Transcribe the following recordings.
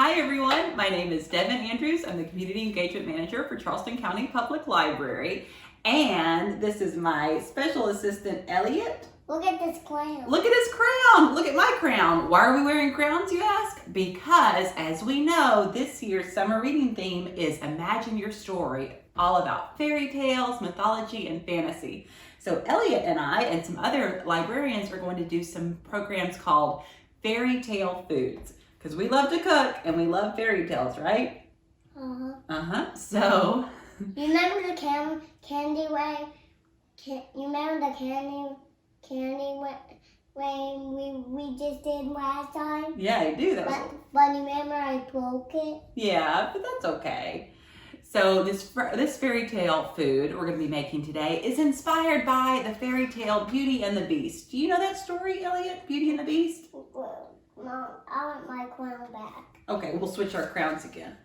Hi everyone, my name is Devon Andrews. I'm the Community Engagement Manager for Charleston County Public Library. And this is my special assistant, Elliot. Look at this crown. Look at his crown. Look at my crown. Why are we wearing crowns, you ask? Because, as we know, this year's summer reading theme is Imagine Your Story, all about fairy tales, mythology, and fantasy. So Elliot and I and some other librarians are going to do some programs called Fairy Tale Foods. Because we love to cook and we love fairy tales, right? So. You remember the candy way? You remember the candy way we just did last time? Yeah, I do. But remember I broke it? Yeah, but that's okay. So this fairy tale food we're going to be making today is inspired by the fairy tale Beauty and the Beast. Do you know that story, Elliot? Beauty and the Beast? Mom, I want my crown back. Okay, we'll switch our crowns again.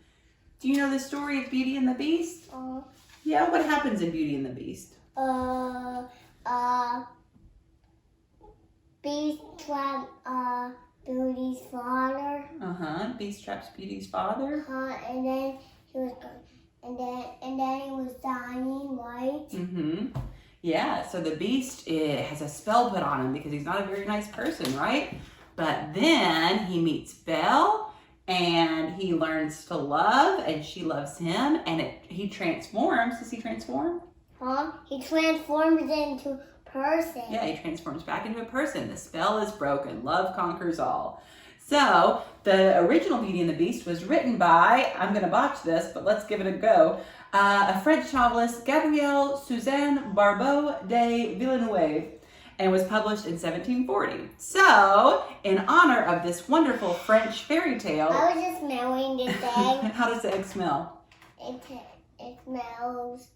Do you know the story of Beauty and the Beast? Yeah, what happens in Beauty and the Beast? Beast trapped Beauty's father. Beast traps Beauty's father. And then he was dying, right? Yeah, so the Beast has a spell put on him because he's not a very nice person, right? But then he meets Belle and he learns to love and she loves him and he transforms. Does he transform? He transforms into a person. Yeah, he transforms back into a person. The spell is broken. Love conquers all. So the original Beauty and the Beast was written by, I'm going to botch this, but let's give it a go, a French novelist, Gabrielle Suzanne Barbeau de Villeneuve, and was published in 1740. So, in honor of this wonderful French fairy tale... I was just smelling this egg. How does the egg smell? It smells...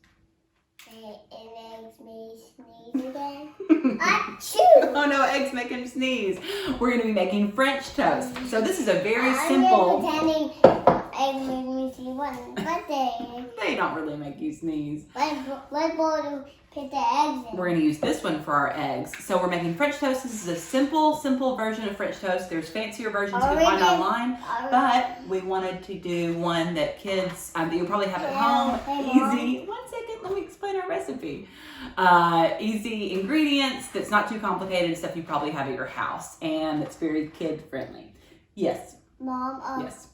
And eggs make sneeze again. Achoo! Oh no, eggs make him sneeze. We're going to be making French toast. So this is a very simple... I'm pretending eggs make me sneeze, but they don't really make you sneeze. Let's go to put the eggs in. We're going to use this one for our eggs. So we're making French toast. This is a simple version of French toast. There's fancier versions you can find online, but we wanted to do one that kids, that you probably have at home, easy. Mom. 1 second, let me explain our recipe. Easy ingredients that's not too complicated, stuff you probably have at your house, and it's very kid friendly. Yes. Mom, yes.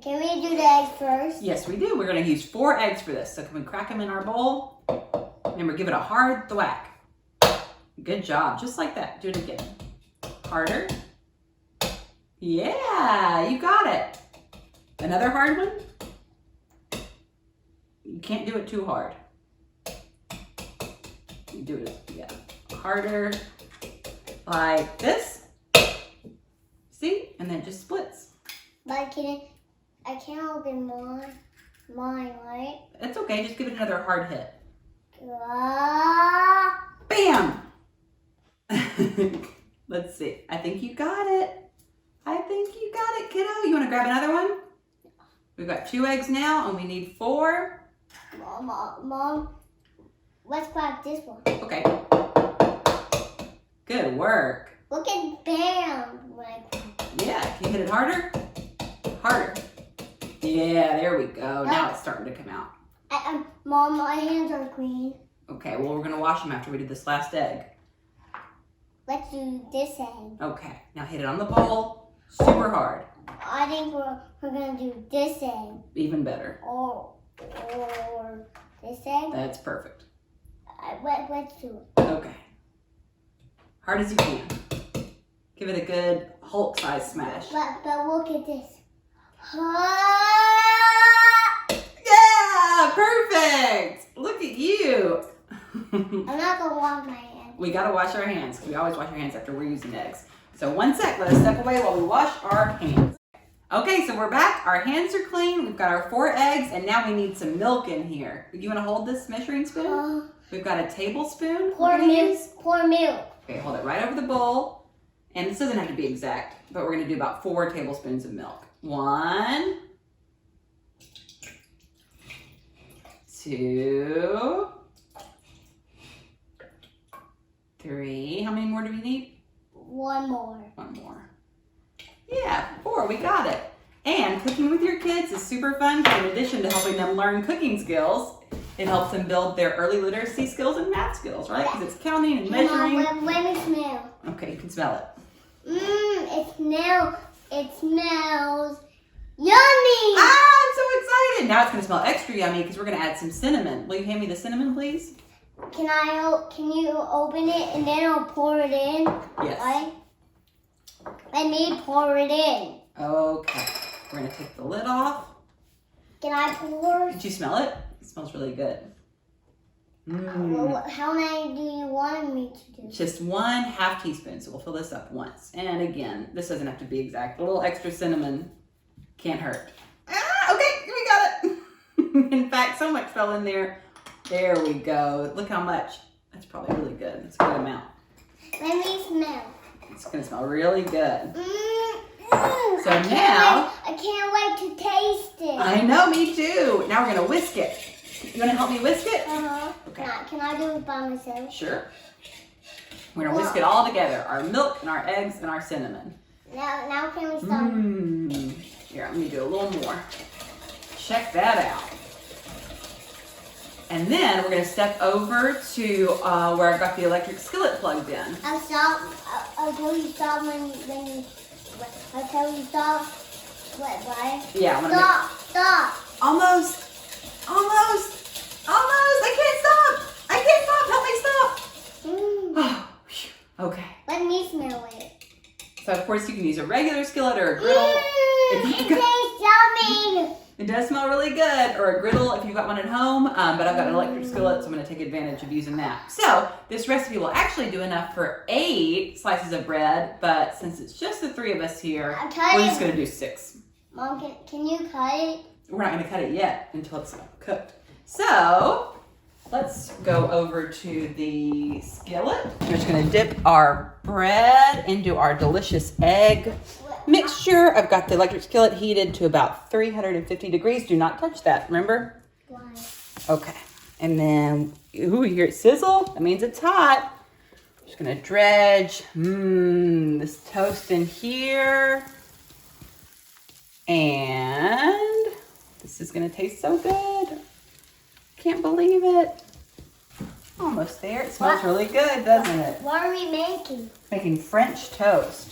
Can we do the eggs first? Yes, we do. We're going to use 4 eggs for this. So can we crack them in our bowl? Remember, give it a hard thwack. Good job. Just like that. Do it again. Harder. Yeah, you got it. Another hard one. You can't do it too hard. You do it, yeah. Harder. Like this. See? And then it just splits. But I can't open mine, right? It's okay. Just give it another hard hit. Ah. Bam! Let's see. I think you got it. I think you got it, kiddo. You want to grab another one? We've got 2 eggs now, and we need 4. Mom, let's crack this one. Okay. Good work. Look at bam! Yeah, can you hit it harder? Harder. Yeah, there we go. Now it's starting to come out. Mom, my hands are clean. Okay, well, we're going to wash them after we do this last egg. Let's do this egg. Okay, now hit it on the bowl super hard. I think we're going to do this egg. Even better. Or this egg. That's perfect. Let's do it. Okay. Hard as you can. Give it a good Hulk size smash. But look at this. Yeah, perfect. Look at you. I'm not going to wash my hands. We got to wash our hands. We always wash our hands after we're using eggs. So 1 sec, let us step away while we wash our hands. Okay, so we're back. Our hands are clean. We've got our 4 eggs, and now we need some milk in here. You want to hold this measuring spoon? We've got a tablespoon. Pour milk. Okay, hold it right over the bowl. And this doesn't have to be exact, but we're going to do about 4 tablespoons of milk. 1, 2, 3. How many more do we need? One more. One more. Yeah, 4. We got it. And cooking with your kids is super fun because in addition to helping them learn cooking skills, it helps them build their early literacy skills and math skills, right? Because it's counting and measuring. Let me smell. Okay, you can smell it. It smells yummy. Ah, I'm so excited. Now it's going to smell extra yummy because we're going to add some cinnamon. Will you hand me the cinnamon, please? Can you open it and then I'll pour it in? Yes. Right? Let me pour it in. Okay. We're going to take the lid off. Can I pour? Did you smell it? It smells really good. Well, how many do you want me to do? Just 1/2 teaspoon. So we'll fill this up once. And again, this doesn't have to be exact. A little extra cinnamon can't hurt. Ah, okay, we got it. In fact, so much fell in there. There we go. Look how much. That's probably really good. That's a good amount. Let me smell. It's going to smell really good. So I now, can't wait to taste it. I know, me too. Now we're going to whisk it. You want to help me whisk it? Okay. Can I do it by myself? Sure. We're going to whisk it all together. Our milk and our eggs and our cinnamon. Now can we stop? Here, let me do a little more. Check that out. And then we're going to step over to where I got the electric skillet plugged in. I'll tell you stop when I'll tell you stop. What, right? Yeah, I'm going to Stop. Almost. I can't stop. Help me stop. Okay. Let me smell it. So of course you can use a regular skillet or a griddle. It tastes yummy. It does smell really good, or a griddle if you've got one at home, but I've got an electric skillet, so I'm going to take advantage of using that. So this recipe will actually do enough for 8 slices of bread, but since it's just the 3 of us here, we're just going to do 6. Mom, can you cut it? We're not going to cut it yet until it's cooked. So let's go over to the skillet. We're just going to dip our bread into our delicious egg mixture. I've got the electric skillet heated to about 350 degrees. Do not touch that, remember? Why? Okay. And then, ooh, you hear it sizzle? That means it's hot. I'm just going to dredge this toast in here. And this is going to taste so good. Can't believe it. Almost there. It smells really good, doesn't it? What are we making? Making French toast.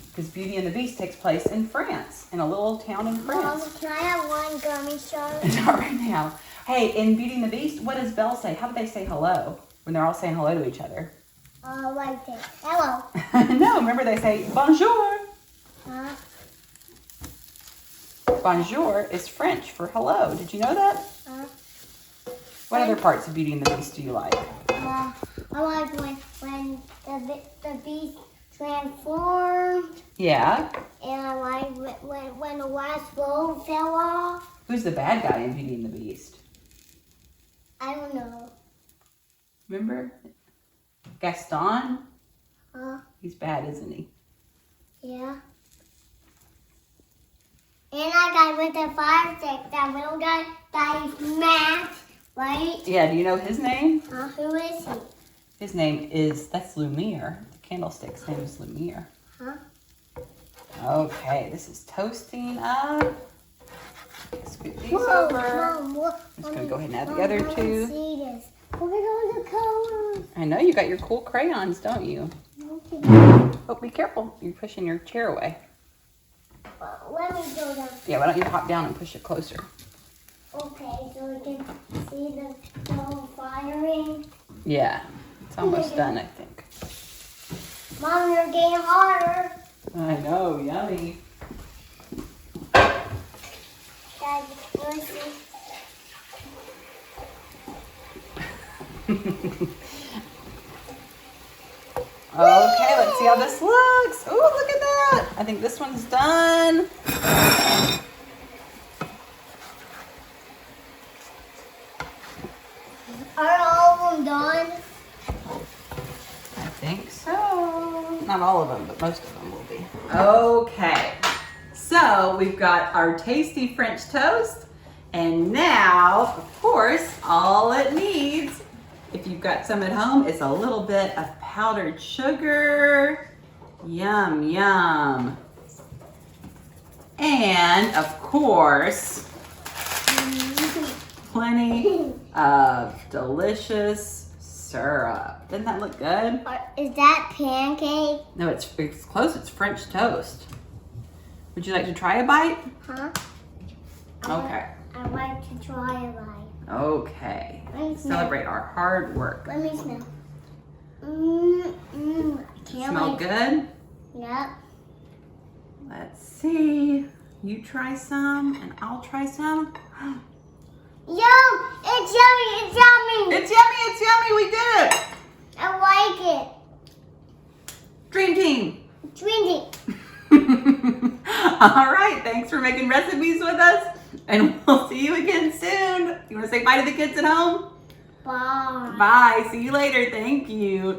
Because Beauty and the Beast takes place in France, in a little town in France. Mom, can I have one gummy star? Not right now. Hey, in Beauty and the Beast, what does Belle say? How do they say hello when they're all saying hello to each other? Like this. Hello. No, remember they say bonjour. Huh? Bonjour is French for hello. Did you know that? What other parts of Beauty and the Beast do you like? I like when the beast transformed. Yeah. And I like when the last robe fell off. Who's the bad guy in Beauty and the Beast? I don't know. Remember? Gaston? Huh? He's bad, isn't he? Yeah. And that guy with the fire stick, that little guy, that is Matt, right? Yeah, do you know his name? Who is he? His name is, that's Lumiere. The candlestick's name is Lumiere. Huh? Okay, this is toasting up. Scoot these over. Mom, I'm just going to go ahead and add the Mom, other I 2. wanna see this. Look at all the colors. I know you got your cool crayons, don't you? Okay. Oh, be careful. You're pushing your chair away. Let me go down. Yeah, why don't you hop down and push it closer? Okay, so we can see the whole firing. Yeah, it's almost done, I think. Mom, you're getting harder. I know, yummy. Dad, let's see. Okay, let's see how this looks. Oh, look at that. I think this one's done. Are all of them done? I think so. Not all of them, but most of them will be. Okay, so we've got our tasty French toast. And now, of course, all it needs, if you've got some at home, is a little bit of powdered sugar. Yum, yum. And of course, plenty of delicious syrup. Doesn't that look good? Is that pancake? No, it's close. It's French toast. Would you like to try a bite? Huh? Okay. I'd like to try a bite. Okay. Let me smell. Celebrate our hard work. Let me smell. Can't Smell wait. good? Yep. Let's see. You try some and I'll try some. Yum! It's yummy! It's yummy! It's yummy, it's yummy, we did it! I like it. Dream team! Drinking. All right, thanks for making recipes with us, and we'll see you again soon. You want to say bye to the kids at home? Bye. Bye, see you later, thank you.